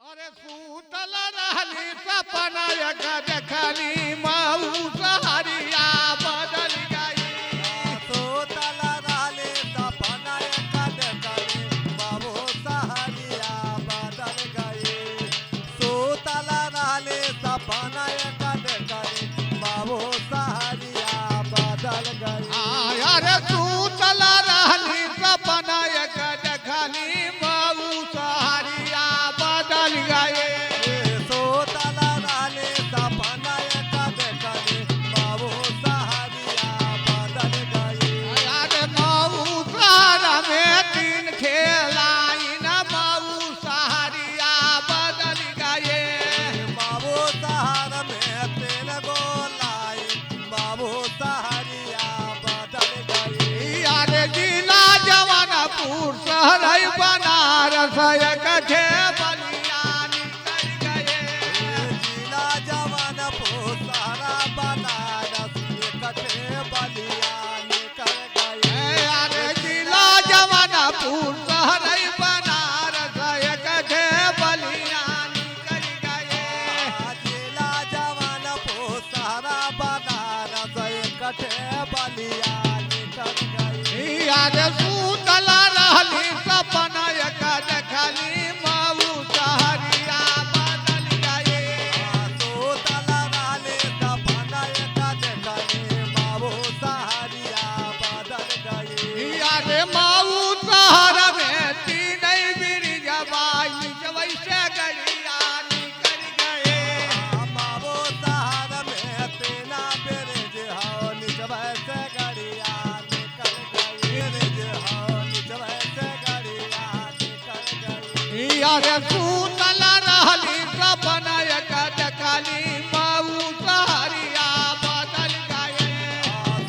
अरे सूतल रहली सपना एक देखली माऊ सहरिया बदल गई। सूतल रहली सपना एक देखली माऊ सहरिया बदल गई। सूतल रहली सपना एक देखली माऊ सहरिया बदल गई। अरे सूतल रहली सपना एक देखली माऊ सहरिया बदल गई। सूतल रहली सपना एक देखली माऊ सहरिया बदल गई। अरे माऊ सहर में दिन खेलाई न माऊ सहरिया बदल गए। बाबू सहर में तेल गोलाई बाबू सहरिया बदल गई। अरे जिला जवानपुर शहर बनारस कथे बलिया निकल गए। जिला जवानपुर सारा बनारस कटे बलिया निकल गई। अरे जिला जवानपुर शहर बनारस कथे बलिया निकल गए। जिला जवानपुर सारा बनारस कटे बलिया निकल गई। अरे सूतल रहली सपना एक देखली माऊ सहरिया बदल गए। सूतल रहली सपना एक देखली बाबू सहरिया बदल गई। अरे माऊ सहर में तीन ब्रिज बाई वैसे गड़िया निकल गए। बाबू सहर में तेना ब्रिज हो निचवे से गड़िया निकल गई। ब्रिज हो निचवे से गड़िया निकल गई। अरे सूतल रहली सपना एक देखली माऊ सहरिया बदल गए।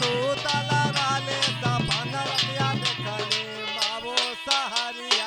सूतल रहली सपना एक देखली बाबू सहरिया